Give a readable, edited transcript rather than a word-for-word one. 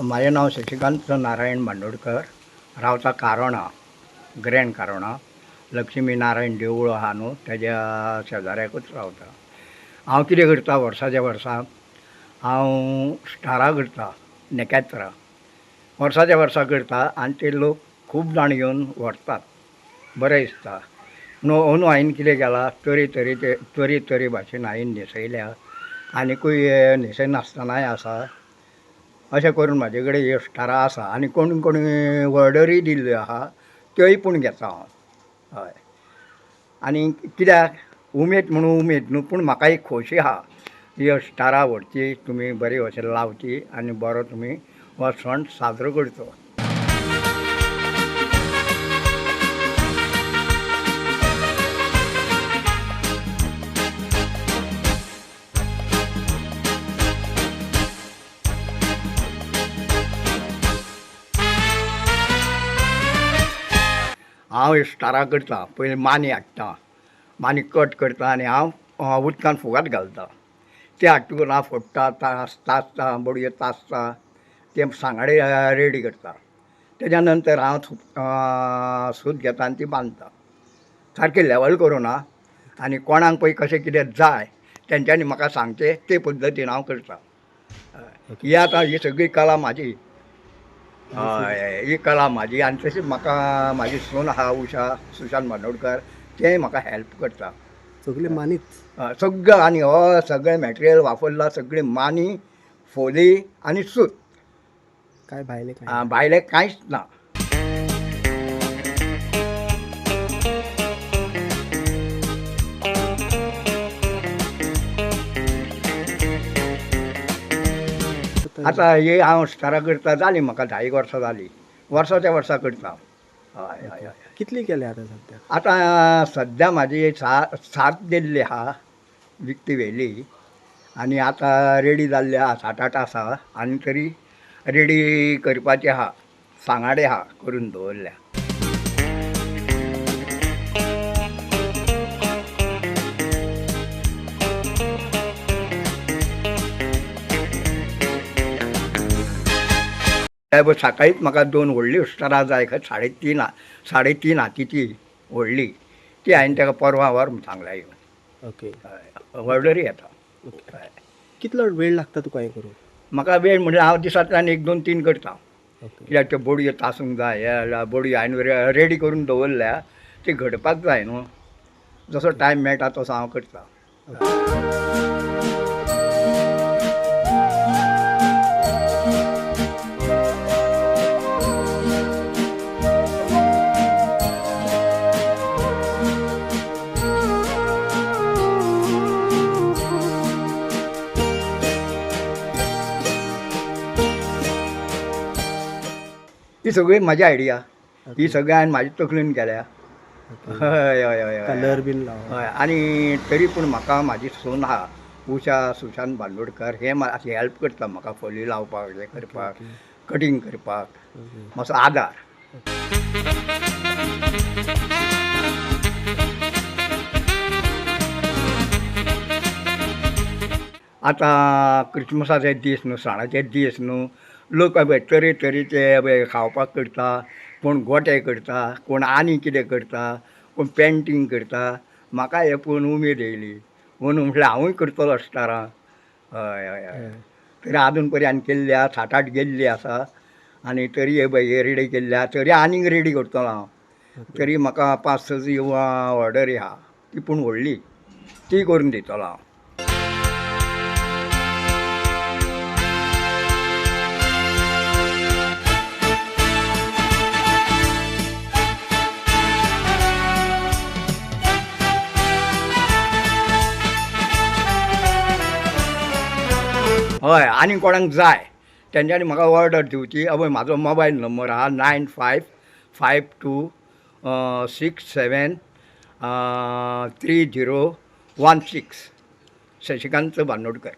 माझे नाव शशिकांत नारायण बांदोडकर, रावता कारोणा, ग्रँड कारोणा. लक्ष्मी नारायण देवूळ आहा न्हू तेज्या शेजाऱ्याकूच रावता. हांव कितें करता वर्साच्या वर्सा हांव स्टारां करता, नखेत्रां वर्साच्या वर्सा करता आनी ते लोक खूब जाण येवन व्हरतात. बरें दिसता. अंदू हांवें कितें केलां, तरे भाशेन हांवें न्हेसयल्या आनीकूय न्हेसयनासतनाय आसा. अशें करून म्हाजे कडेन ह्यो स्टारां आसा आनी कोण कोण ऑर्डरी दिल्ल्यो आहा त्योय पूण घेता हांव. हय, आनी कित्याक उमेद म्हणून उमेद न्हू, पूण म्हाका एक खोशी आहा ह्यो स्टारां व्हरची, तुमी बरे भशेन लावची आनी बरो तुमी हो सण साजरो करचो. हांव स्टारां करता. पयलीं मानी हाडटा, मानी कट करता आनी हांव उदकान फुगत घालता. ते हाडटकूच हांव फोडटा, तासता, बडयो तासता, ते सांगाडे रेडी करता. तेज्या नंतर हांव सूत घेता आनी ती बांदता. सारकें लेवल करून आं. आनी कोणाक पळय कशें कितें जाय तेंच्यांनी म्हाका सांगचें, ते पद्दतीन हांव करता. ही आतां ही सगळी कला म्हाजी. हय, ही कला म्हाजी. आनी तशीच म्हाका म्हाजी सून आहा उशा सुशांत बांदोडकर, तेंय म्हाका हेल्प करता. सगळे मानीच सगळं. आनी हो सगळें मॅटेरियल वापरला, सगळी मानी, फोली आनी सूत. काय भायले काय भायलें कांयच ना. आतां हे हांव स्टारां करता जालीं म्हाका 10 वर्सां जालीं. वर्साच्या वर्सा करता. हय हय हय. कितली केले आता सध्या? आतां सद्या म्हाजी 7 दिल्ली आहा विकती व्हेली आनी आतां रेडी जाल्ली आहा 7-8 आसा आनी तरी रेडी करपाची आहा. सांगाडे आहा करून दवरल्या. सकाळीच म्हाका 2 व्हडली स्टारां जाय, 3.5 हातीची व्हडली. ती हांवें ताका परवां व्हर म्हूण सांगल्या येवन. ओके. ऑर्डरी येता. कितलो वेळ लागता तुका हें करूंक? म्हाका वेळ म्हणजे हांव दिसांतल्यान 1-2-3 करता. ओके. कित्याक त्यो बडयो तासूंक जाय. हे बडयो हांवें रेडी करून दवरल्या, ती घडपाक जाय न्हू. जसो टायम मेळटा तसो हांव करता. ही सगळी म्हाजी आयडिया. ही सगळी हांवें म्हाजी तकलेन केल्या. हय हय हय कलर बीन लावप. हय. आनी तरी पूण म्हाका म्हाजी सून आहा उशा सुशांत बांदोडकर, हे मातशी हेल्प करता म्हाका फोली लावपाक, हें करपाक, कटींग करपाक मातसो आदार. आतां क्रिसमसाचे दीस न्हू, सणाचे दीस न्हू, लोक तरेचे खावपाक करता. कोण गोटे करता, कोण आनी कितें करता, कोण पेंटींग करता. म्हाका हें पळोवन उमेद येयली म्हणून म्हटल्यार हांवूय करतलो स्टारां. हय हय हय. तरी आजून पर्यंत केल्ली आहा, 7-8 गेल्ली आसा आनी तरी हे रेडी केल्ली आहा. तरी आनीक रेडी करतलो हांव. तरी म्हाका 5-6 ऑर्डरी आहा. ती पूण व्हडली, ती करून दितलो हांव. हय, आनी कोणाक जाय तेंच्यांनी म्हाका ऑर्डर दिवची. पळय म्हाजो मोबायल नंबर आहा 9552673016. शशिकांत बांदोडकर.